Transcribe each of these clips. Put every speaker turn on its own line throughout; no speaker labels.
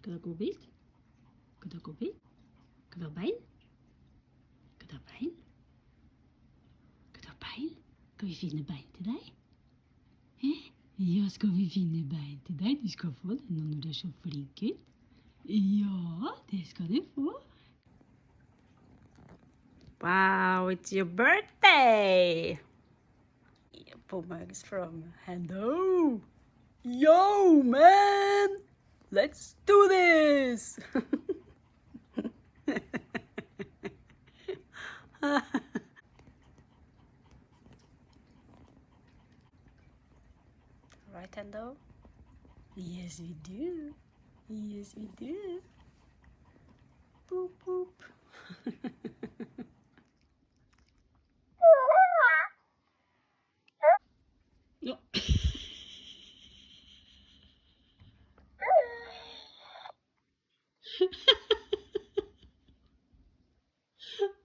Kan dat gå bit? Kan dat gå bit? Kan dat pijn? Kan dat pijn? Kan dat pijn? Kan vi finne bein til deg? Ja, skal vi finne bein til deg? Du skal få det når du er så flink ut. Ja, det skal du få. Wow, it's your birthday! Pomeranian from Hendo. Yo, man! Let's do this! Right, Hendo? Yes, we do. Yes, we do. Boop, boop. Ja.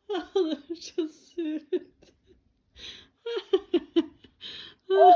Han är så söt. Bra.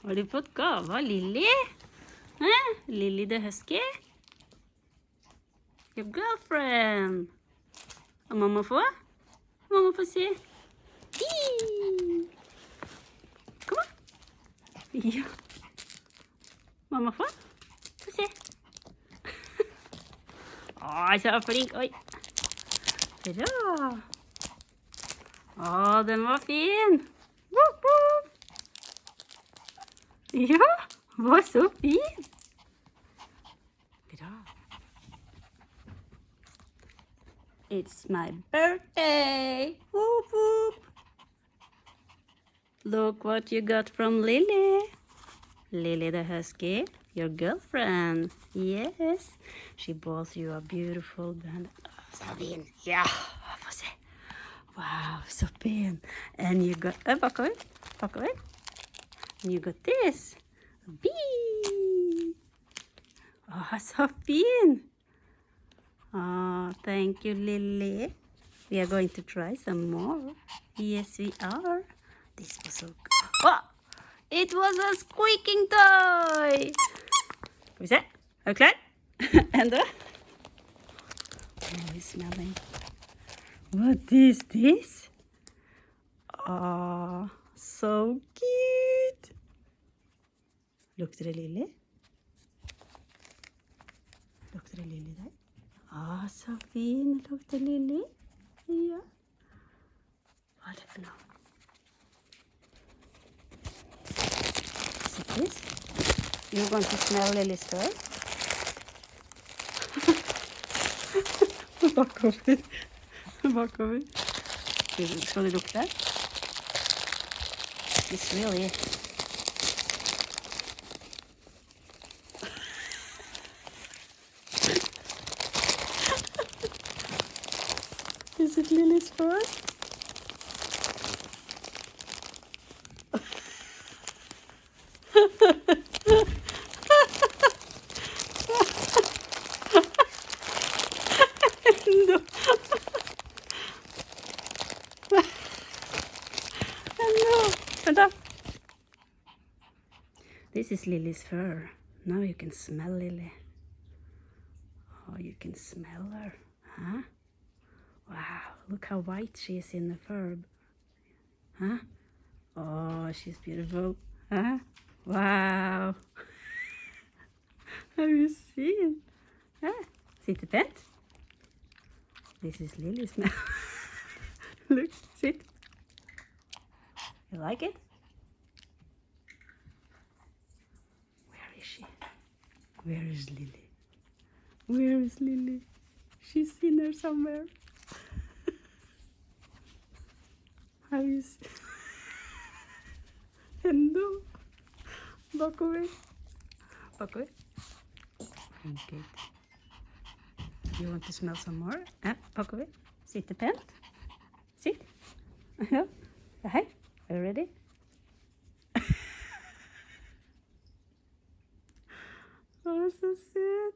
Har du fått gave av Lilly? Lilly the husky? Your girlfriend. Og mamma får? Mamma får se. Kom on. Ja. Mamma får? Få se. Åh, så flink. Oi. Bra. Åh, den var fin. Woop, woop. Ja, var så fin. Bra. It's my birthday. Whoop, whoop. Look what you got from Lilly. Lilly the husky, your girlfriend. Yes, she bought you a beautiful band. Så fin. Ja, få se. Wow, så fin. And you got, bakover. And you got this. A bee. Oh, så fin. Oh, thank you, Lilly. We are going to try some more. Yes, we are. This was so good. Oh, it was a squeaking toy. Skal vi se. Er du klar? Enda? Oh, it's smelling. What is this? Oh, so cute. Lukter det Lilly? Lukter det Lilly der? Ah, så fin lukter Lilly. Ja. Hva er det for noe? Is it this? You're going to smell Lilly's toy? Bakover. Bakover. Skal du lukte? It's really... Is it Lily's fur? No. No. Vänta. This is Lily's fur. Now you can smell Lily. Oh, you can smell her. Huh? Wow, look how white she is in the fur. Huh? Oh, she's beautiful. Huh? Wow. Have you seen? Huh? Sitter pent? This is Lily's mouth. Look, sit. You like it? Where is she? Where is Lily? Where is Lily? She's in there somewhere. Have you seen? Hendo. Bakover. Bakover. Okay. You want to smell some more? Bakover. Sitter pent. Sit. Ja. Hey. Are you ready? Oh, so sweet.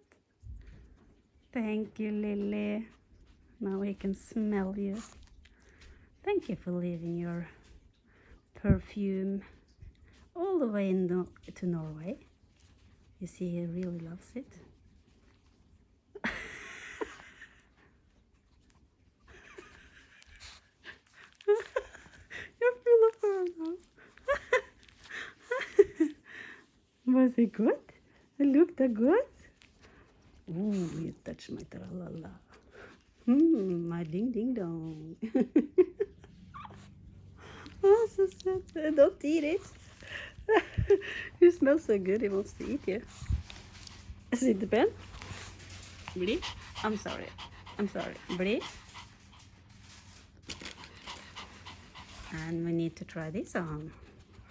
Thank you, Lily. Now we can smell you. Thank you for leaving your perfume all the way to Norway. You see, he really loves it. You're full of fur now. Was it good? It looked good? Ooh, you touched my tra-la-la. My ding-ding-dong. Oh, so sad. Don't eat it. You smell so good, he wants to eat you. Sit the pen. Bli. I'm sorry. Bli. And we need to try this on.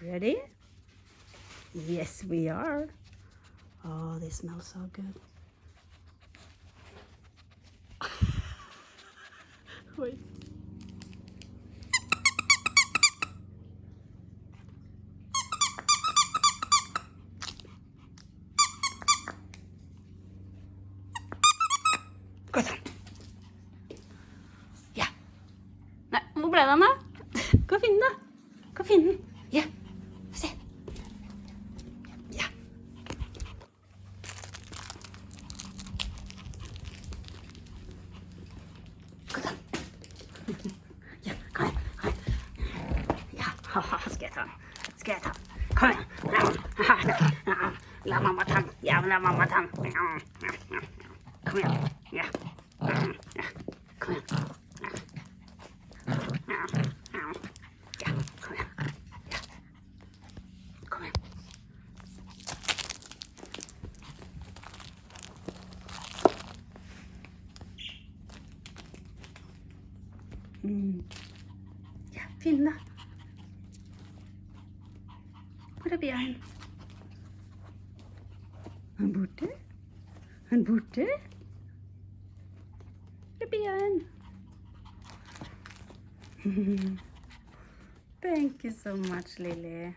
Ready? Yes, we are. Oh, they smell so good. Wait. Gå sånn. Ja. Nei, hvor ble den da? Gå og finne den da. Gå og finne den. Ja. Se. Ja. Gå sånn. Ja, kom igjen. Ja, skal jeg ta den. Kom igjen. La mamma ta den. Ja, la mamma ta den. Kom igjen. Ja. Kom igjen. Ja, kom igjen. Ja. Kom igjen. Ja, finn da. Hvor er bjørn? Han borte? Han borte? Bjørn. Thank you so much, Lily.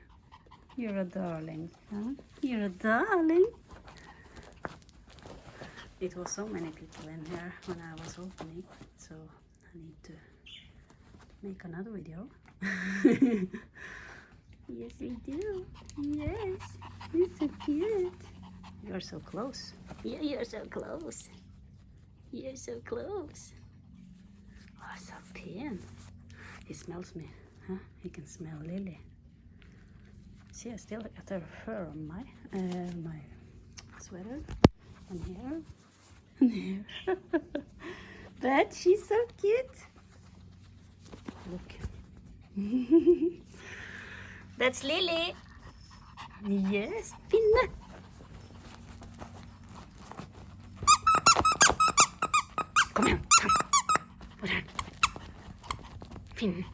You're a darling. Huh? You're a darling. It was so many people in here when I was opening, so I need to make another video. Yes, we do. Yes, it's so cute. You're so close. Yeah, you're so close. You're so close. Oh, so pen. He smells me. Huh? He can smell Lily. See, I still got her fur on my sweater. And here. And here. But she's so cute. Look. That's Lily. Yes, Pinne. Kom igjen. Hvor er den? Finn den.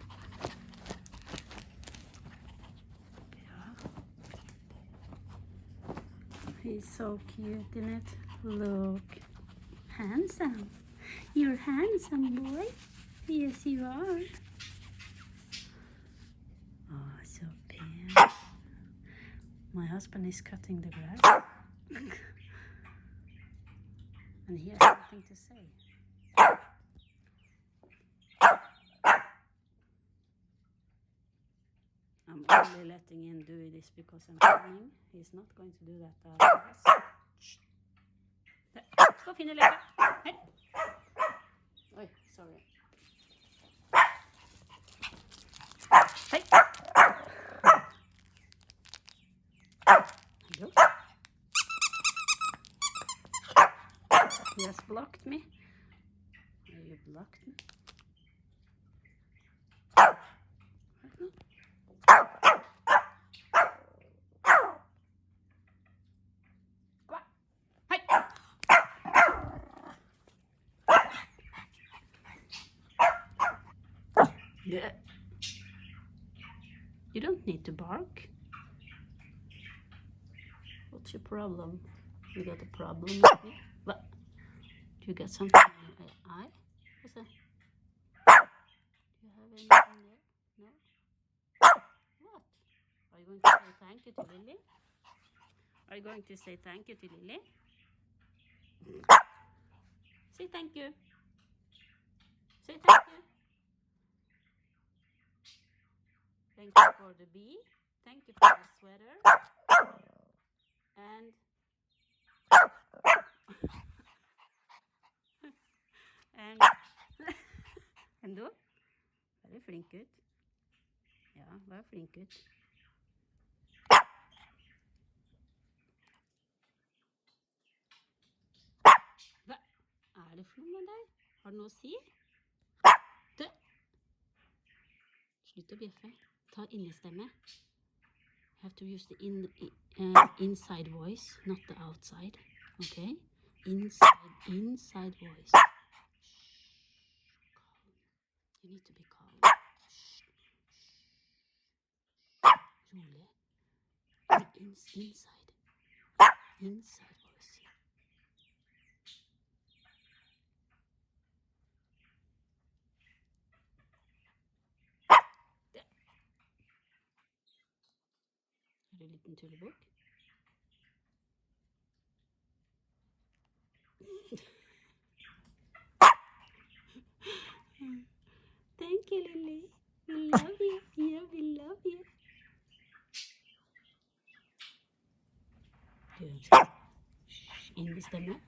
He's so cute, isn't it? Look. Handsome. You're handsome, boy. Yes, you are. Oh, so bad. My husband is cutting the grass. And he has something to say. I'm only letting him do this because I'm filming. He's not going to do that otherwise. Gå finne leka. Hei. Oi, sorry. Hei. Hello. He has blocked me. You blocked me. Yeah. You don't need to bark. What's your problem? You got a problem with me? What? Do you got something in your eye? What's that? Do you have anything there? No? What? Are you going to say thank you to Lily? Are you going to say thank you to Lily? Say thank you. Say thank you. Thank you for the bee. Thank you for the sweater. And Hendo. Veldig flink gutt. Ja, vær flink gutt. Hva er det for noe med deg? Har du noe å si? Slutt å bjeffe. Ta innestemme. You have to use the inside voice, not the outside. Okay? Inside voice. Shh. Calm. You need to be calm. Shh. Rolig. Inside voice. Er du en liten tullebukk? Thank you, Lily. We love you. Yeah, we love you. Innestemme.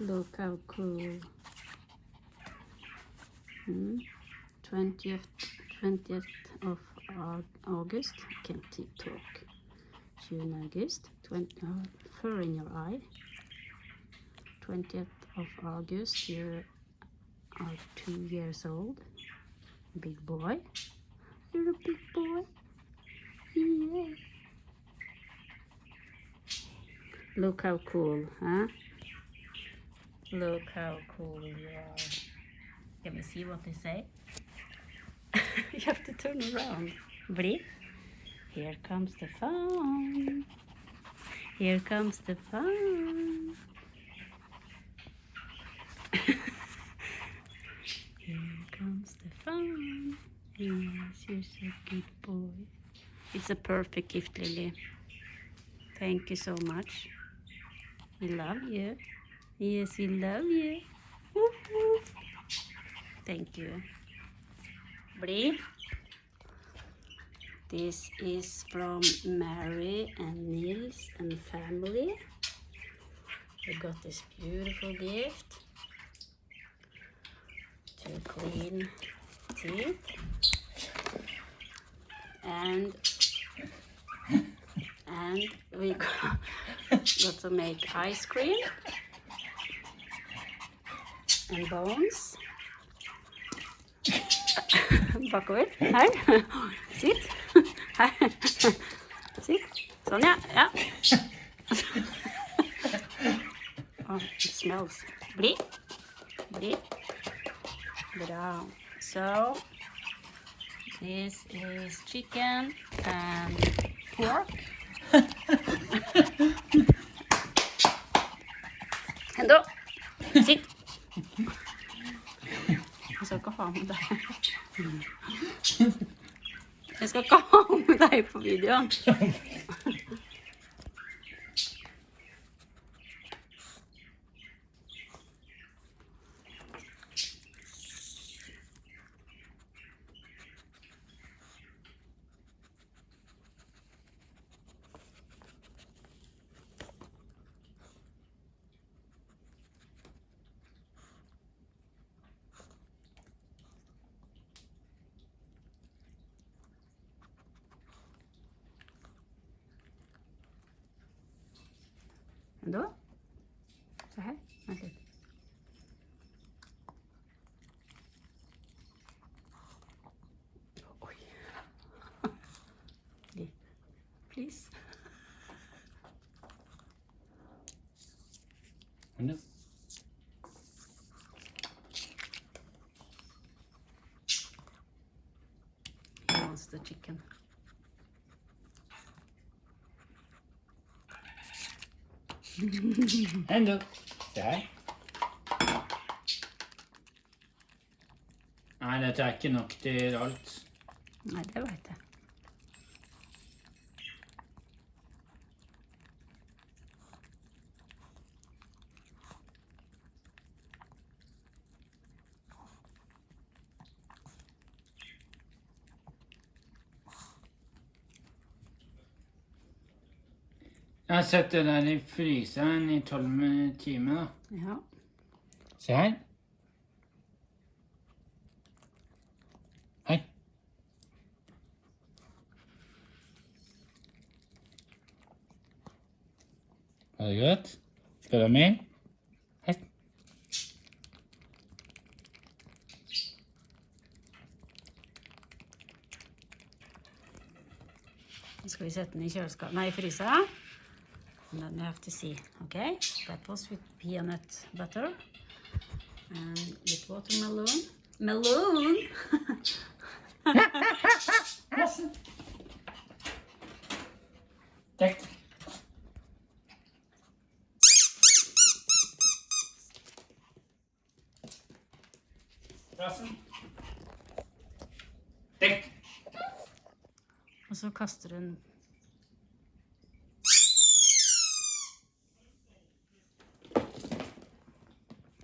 Look how cool. 20th of August. Can't talk. June, August. Fur in your eye. 20th of August. You are 2 years old. Big boy. You're a big boy. Yeah. Look how cool, huh? Look how cool you are. Can we see what they say? You have to turn around. Bri. Here comes the fun. Here comes the fun. Here comes the fun. Yes, you're so good boy. It's a perfect gift, Lily. Thank you so much. We love you. Yes, we love you. Woof, woof. Thank you. Bri. This is from Mary and Nils and family. We got this beautiful gift to clean teeth. And Got to make ice cream and bones. Bakover. Her. Sitt. Her. Sitt. Sånn, ja. Ja. Oh, it smells. Bli. Bli. Bra. So, this is chicken and pork. Hendo. Sitt. Jeg skal ikke ha med deg. Jeg skal ikke ha med deg på videoen. Da? Se her. Vent litt. Oi. Please.
No.
He wants the chicken.
Hendo. Se her. Nei, dette er ikke nok til alt.
Nei, det vet jeg.
Jeg har sett det der i fryseren i 12 timer da.
Ja.
Se her. Hei. Er det godt? Skal du ha mer? Hei.
Nå skal vi sette den i kjøleskap. Nei, i fryseren. And then you have to see, okay? That was with peanut butter and with watermelon. Melon!
Takk. Rassen. Takk.
Og så kaster du den.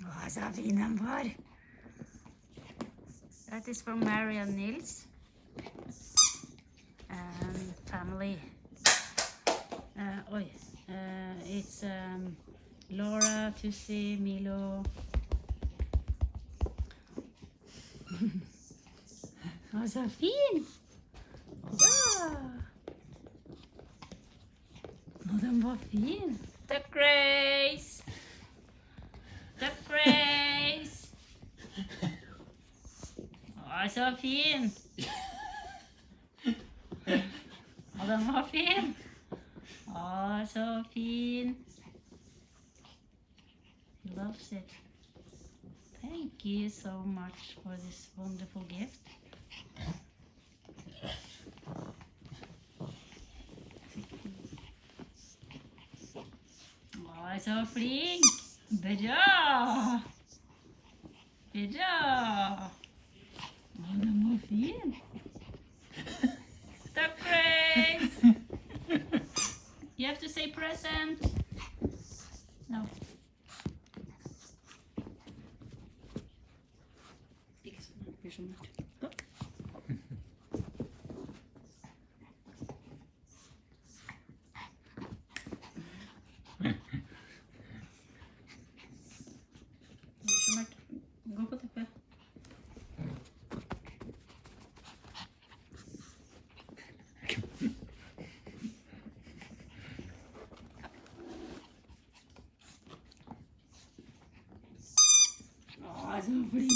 Åh, så fin den var. That is from Mary and Nils and family. It's Laura, Tussi, Milo. Åh, så fin! Ja! Åh, den var fin! Duck Grace! Duck Grace! Åh, så fin! Åh, den var fin! Åh, så fin! He loves it. Thank you so much for this wonderful gift. Åh, så flink! Bra! Bra! Åh, den var fin! Duck Grace! You have to say present. No. Ikke sånn, det blir så mørkt. Gå på teppet. så flink.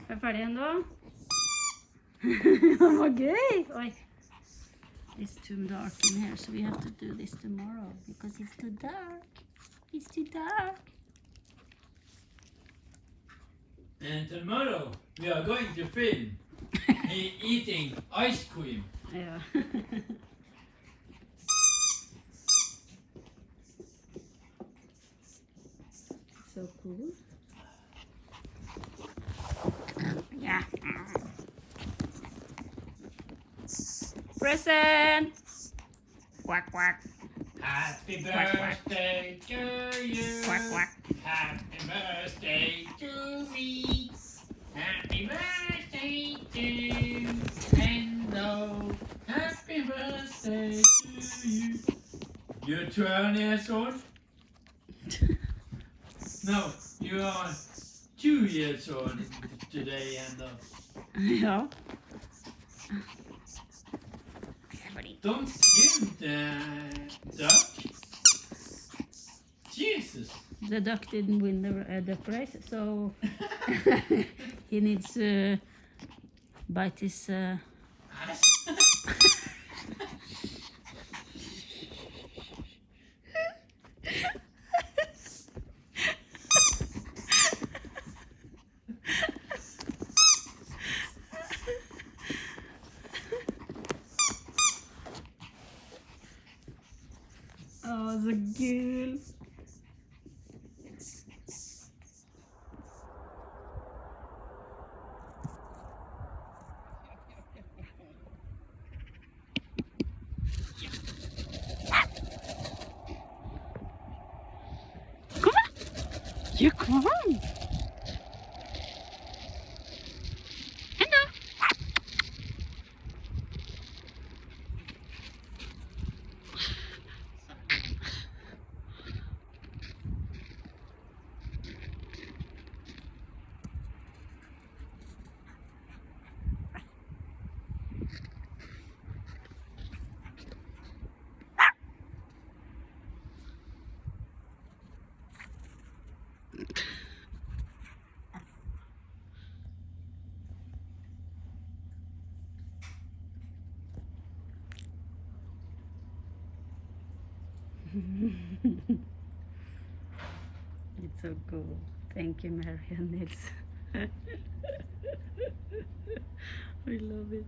Er du ferdig ennå? Det var gøy! Oi. It's too dark in here, so we have to do this tomorrow because it's too dark. It's too dark.
And tomorrow we are going to film me eating ice cream.
Yeah. So cool. Yeah. Present. Quack quack.
Happy
Quack, quack.
birthday to you.
Quack quack.
Happy birthday to me. Happy birthday to Hendo. Happy birthday to you. You're 12 years old? No, you are 2 years old today, Hendo.
Ja.
Don't kill the duck. Jesus.
The duck didn't win the prize, so he needs to bite his. Åh, så kul! Kom on! Ja, kom on! Hendo! It's so cool. Thank you, Mary and Nils. We love it.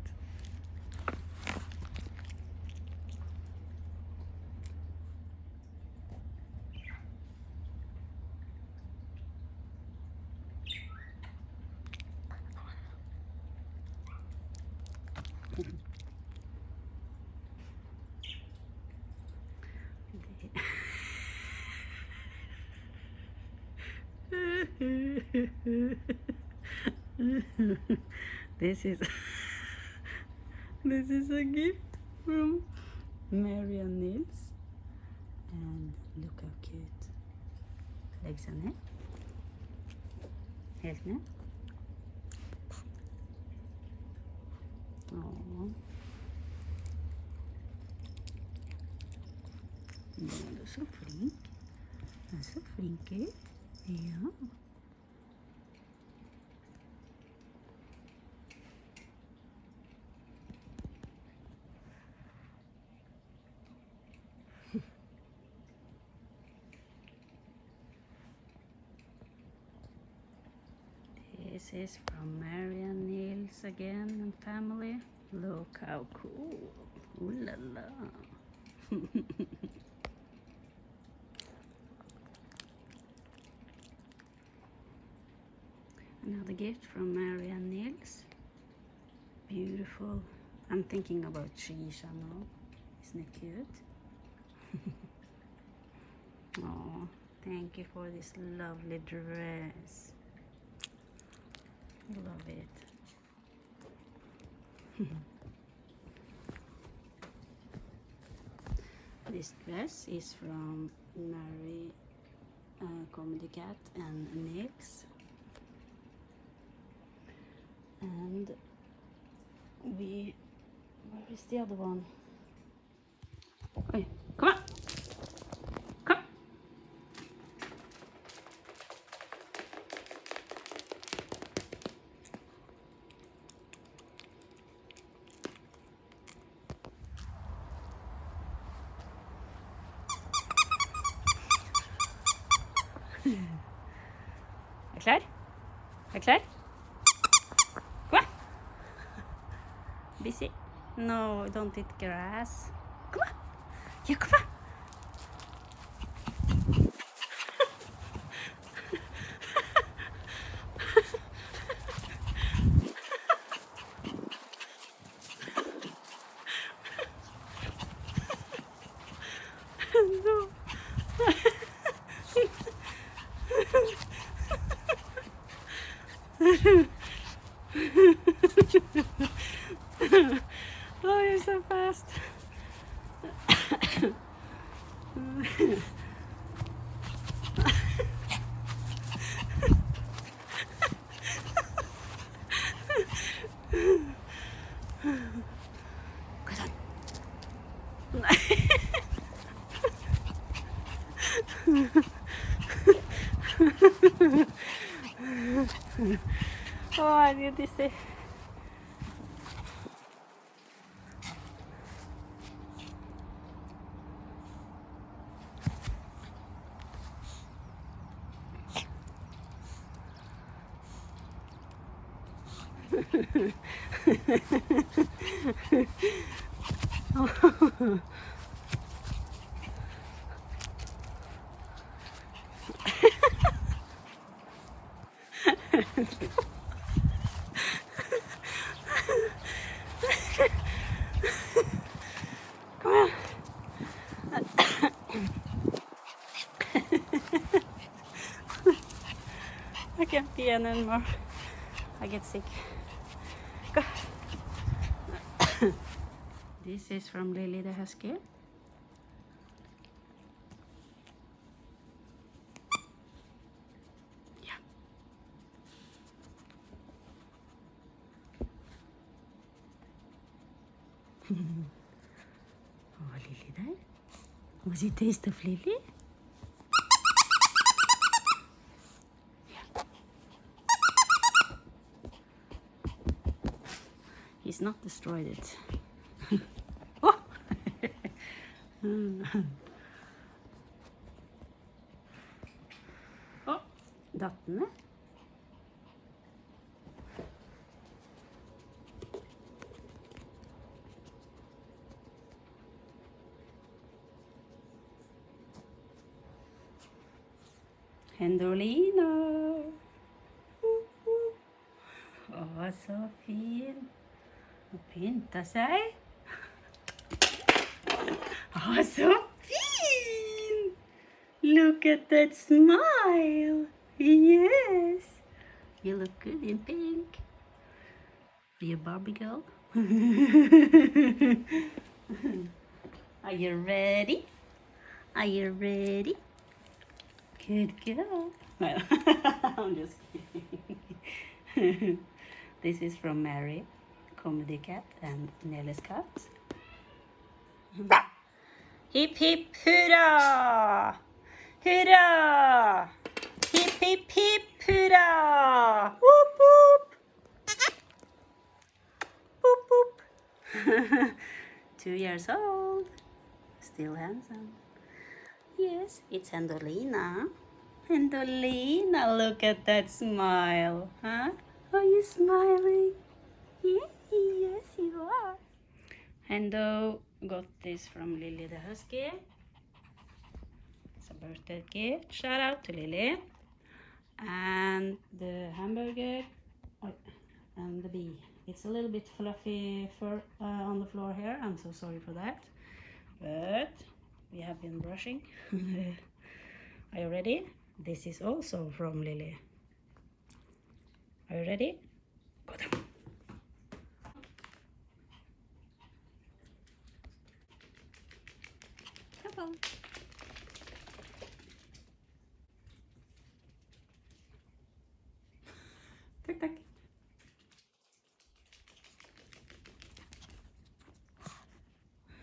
This is this is a gift from Mary and Nils, and look how cute. Lägg sig ner. Helt ner. Åh. Ja, du är så flink. Du är så flink ut. Ja. This is from Mary and Nils again and family. Look how cool. Ooh la la. Another gift from Mary and Nils. Beautiful. I'm thinking about Trisha now. Isn't it cute? Oh, thank you for this lovely dress. Love it. This dress is from Mary, Comedy Cat and Nils. And we, where Where's the other one? Oi, come on. Come. Er klar? Er klar? Kom on. Busy. No, don't eat grass. Come on. Yeah, come on. No. Oh, you're so fast. Good on. Oh, I need this. Come on. I can't pee anymore. I get sick. Go. This is from Lily the Husky. Yeah. Oh, Lily there. Was it taste of Lily? Yeah. He's not destroyed it. Oh! Oh, datt den ned? Hendolina. Å, så fin. Og pynta seg. Å, så fin! Look at that smile. Yes. You look good in pink. Are you a Barbie girl? Are you ready? Are you ready? Good girl. Well, I'm just kidding. This is from Mary, Comedy Cat, and Nelly's cat. Hip hip hurra! Hurra! Hip hip hip hurra! Whoop whoop! Whoop whoop! 2 years old, still handsome. Yes, it's Hendolina. Hendolina, look at that smile, huh? Are you smiling? Yeah, yes, you are. Hendo got this from Lily the Husky. It's a birthday gift. Shout out to Lily. And the hamburger and the bee. It's a little bit fluffy fur on the floor here. I'm so sorry for that. But we have been brushing. Are you ready? This is also from Lily. Are you ready? Go down. Come on. Tack, tack.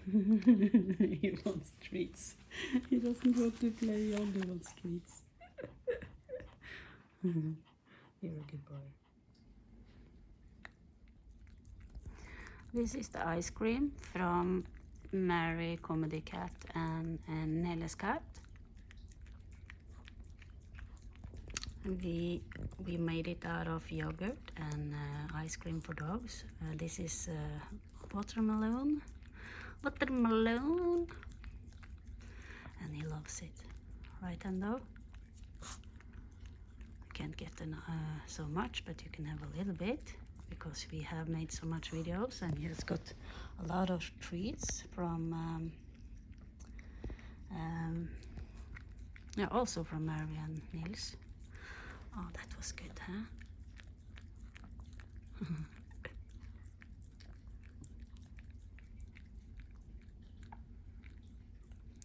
He wants treats. He doesn't want to play, he only wants treats. You're a good boy. This is the ice cream from Mary Comedy Cat and Nelle's cat. We made it out of yogurt and ice cream for dogs. This is watermelon, and he loves it. Right, Hendo? Can't get so much, but you can have a little bit because we have made so much videos, and he has got a lot of treats from yeah, also from Mary and Nils. Oh, that was good, huh?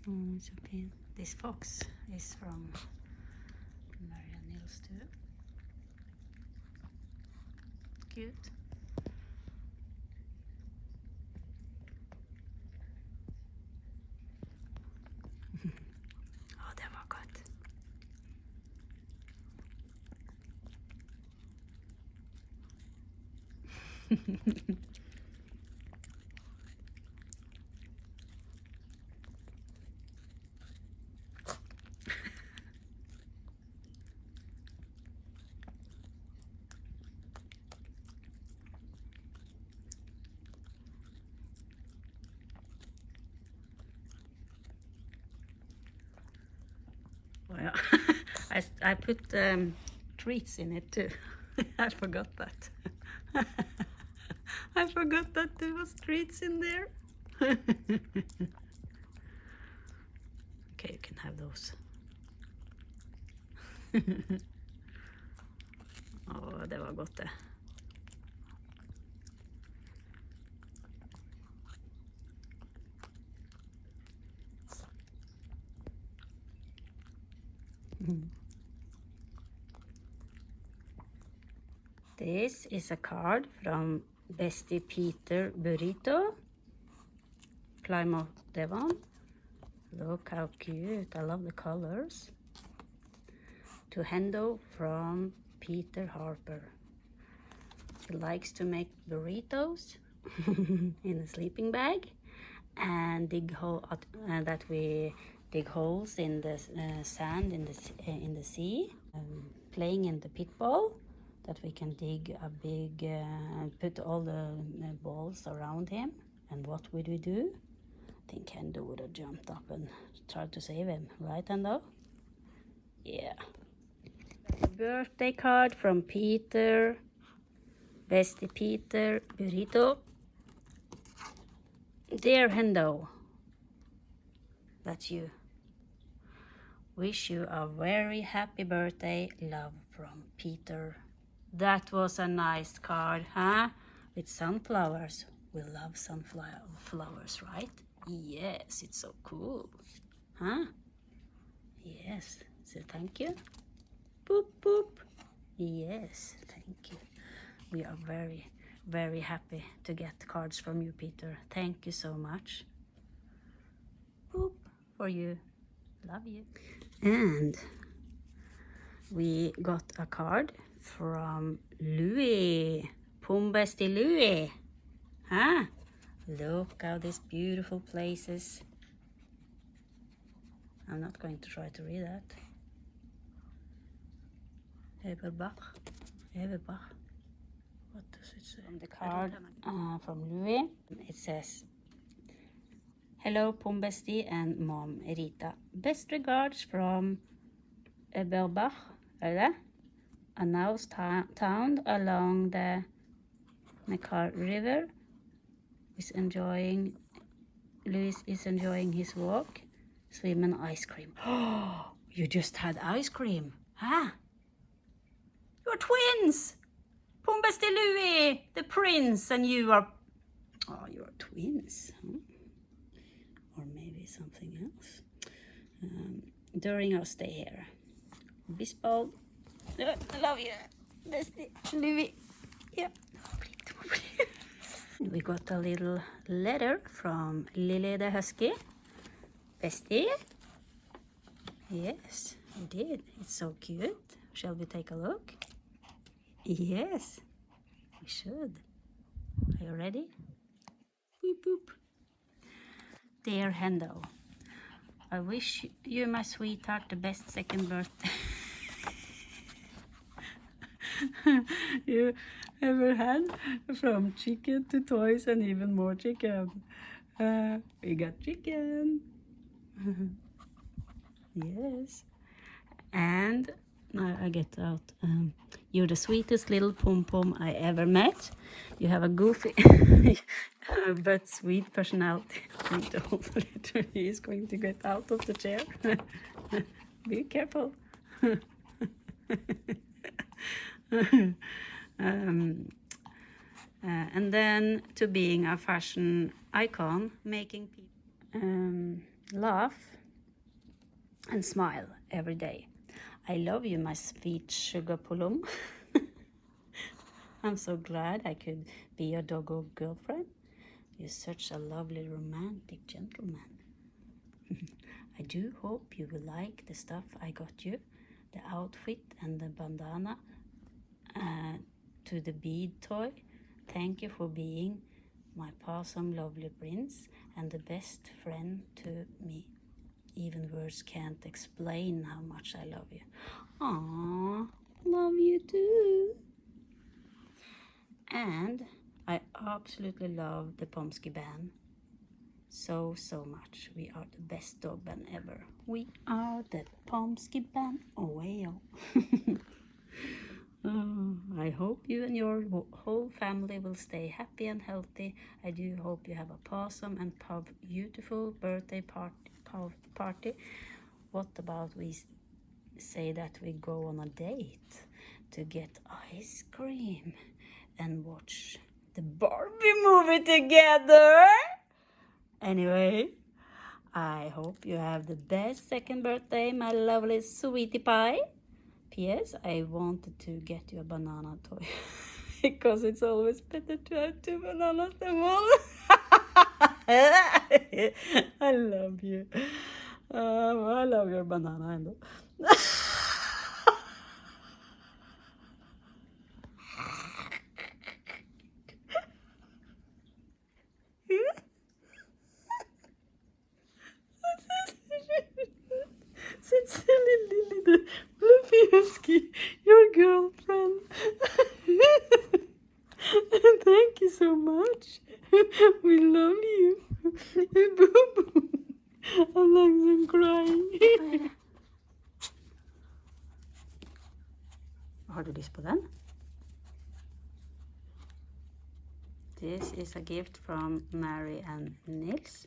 Oh, it's okay. This fox is from Mary and Nils too. Cute. Oh, det var gott. Oh, yeah. I put treats in it too. I forgot that. I forgot that there was treats in there. Okay, you can have those. Åh, det var gott det. This is a card from Bestie Peter Burrito, Plymouth, Devon. Look how cute, I love the colors. To Hendo from Peter Harper. He likes to make burritos in a sleeping bag and that we dig holes in the sand in the sea. Playing in the pit ball, that we can dig a big, put all the balls around him. And what would we do? I think Hendo would have jumped up and tried to save him, right, Hendo? Yeah. A birthday card from Peter, Bestie Peter Burrito. Dear Hendo, that's you. Wish you a very happy birthday. Love from Peter. That was a nice card, huh? With sunflowers. We love sunflowers, right? Yes, it's so cool. Huh? Yes. So thank you. Boop, boop. Yes, thank you. We are very, very happy to get cards from you, Peter. Thank you so much. Boop for you. Love you. And we got a card from Louis. Pombesti Louis. Huh? Look how these beautiful places. I'm not going to try to read that. Eberbach. What does it say? From the card from Louis, it says, hello Pombesti and mom Rita. Best regards from Eberbach, a nice town along the Neckar River. Louis is enjoying his walk, swim and ice cream. Oh, you just had ice cream, huh? You're twins! Pombesti Louis, the prince, and you are... Oh, you're twins. Huh? Or maybe something else. During our stay here. Bisbal. I love you. Bestie Louis. Yeah. We got a little letter from Lily the Husky. Bestie? Yes, we did. It's so cute. Shall we take a look? Yes, we should. Are you ready? Boop, boop. Dear Hendo, I wish you, my sweetheart, the best second birthday you ever had, from chicken to toys and even more chicken. We got chicken. Yes. And I get out. You're the sweetest little pom-pom I ever met. You have a goofy but sweet personality. He is going to get out of the chair. Be careful. And then to being a fashion icon, making people laugh and smile every day. I love you, my sweet sugar plum. I'm so glad I could be your doggo girlfriend. You're such a lovely romantic gentleman. I do hope you will like the stuff I got you, the outfit and the bandana to the bead toy. Thank you for being my awesome lovely prince and the best friend to me. Even words can't explain how much I love you. Aww, love you too. And I absolutely love the Pomsky band so much. We are the best dog band ever. We are the Pomsky band. Oh, wow. I hope you and your whole family will stay happy and healthy. I do hope you have a awesome and beautiful birthday party. What about we say that we go on a date to get ice cream and watch the Barbie movie together? Anyway, I hope you have the best second birthday, my lovely sweetie pie. P.S. I wanted to get you a banana toy because it's always better to have 2 bananas than one. I love you. I love your banana, Hendo. Since Lily the fluffy husky, your girlfriend. Thank you so much. We love you. I'm like I'm crying. Har du lyst på den? This is a gift from Mary and Nils.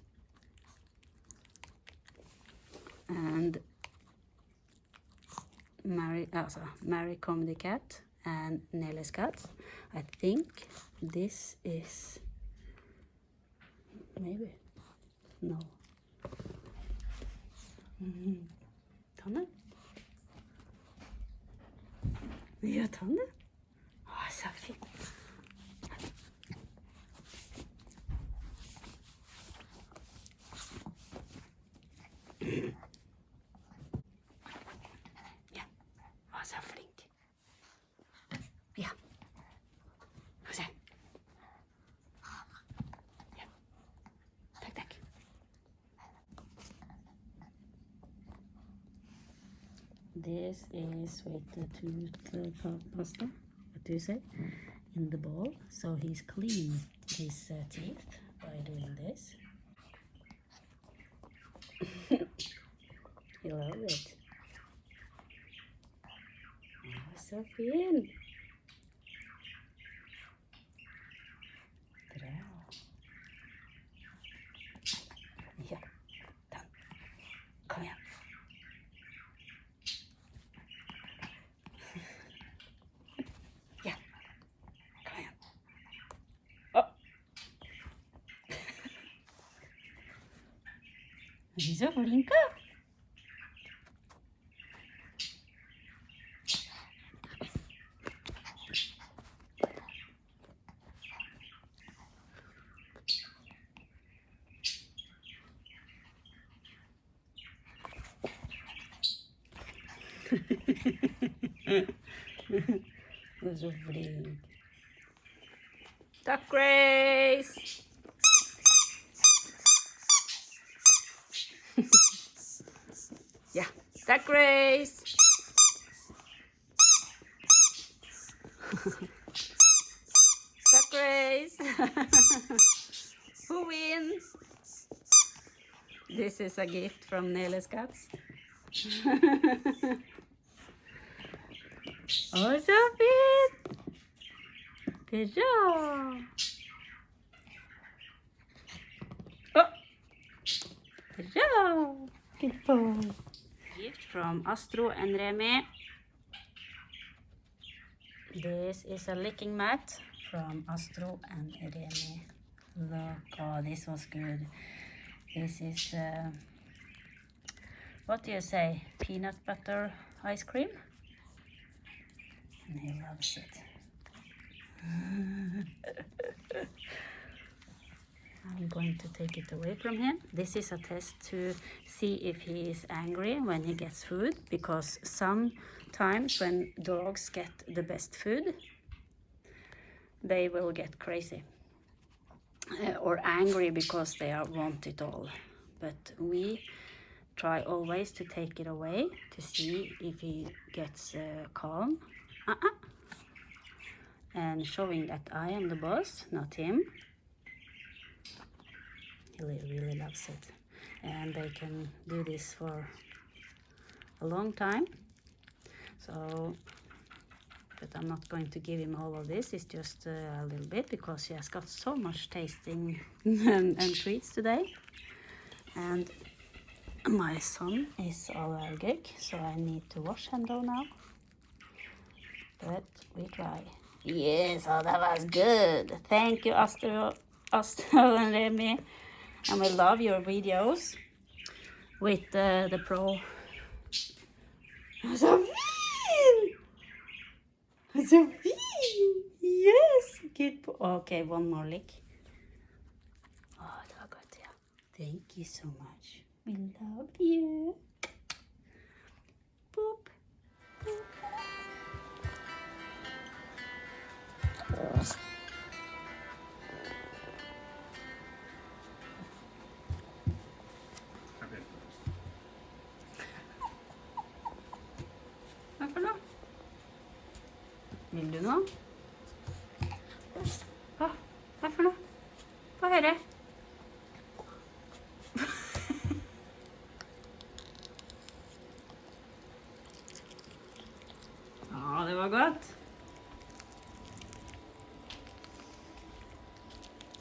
And Mary Comedy Cat and Nelly's cat. I think this is maybe no. Tanne? Ja, Tanne. Åh, så fint. Ja, åh, så flink. Ja. Få se. Ja. Takk. This is with the tooth pasta, what do you say, in the bowl. So he's cleaned his teeth by doing this. He loves it. Oh, so fin. Bra. Ja, den. Kom igjen. Ja, kom igjen. Å. Er du så flink, da? Du är så flink. Tack Grace! Ja, tack Grace! Tack Grace! Who wins? This is a gift from Nelly's cats. Oh, så fint! Bra! Oh! Bra! Good boy! Gift from Astro and Remy. This is a licking mat from Astro and Remy. Look, oh, this was good. This is, what do you say, peanut butter ice cream? And he loves it. I'm going to take it away from him. This is a test to see if he is angry when he gets food, because sometimes when dogs get the best food, they will get crazy or angry because they want it all. But we try always to take it away to see if he gets calm. And showing that I am the boss, not him. He really loves it. And they can do this for a long time. So, but I'm not going to give him all of this. It's just a little bit because he has got so much tasting and treats today. And my son is allergic, so I need to wash Hendo now. But we try. Yes, oh, that was good. Thank you, Astro and Remy. And we love your videos with the pro. Så fin! Så fin! Yes! Good. Okay, one more lick. Oh, det var gott, ja. Thank you so much. We love you. Boop. Boop. Varför då? Vill du nå? Varför då? Vad är det? Ja, det var gott.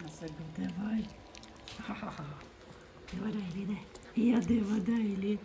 Alltså, det var... Det var dejligt det. Ja, det var dejligt.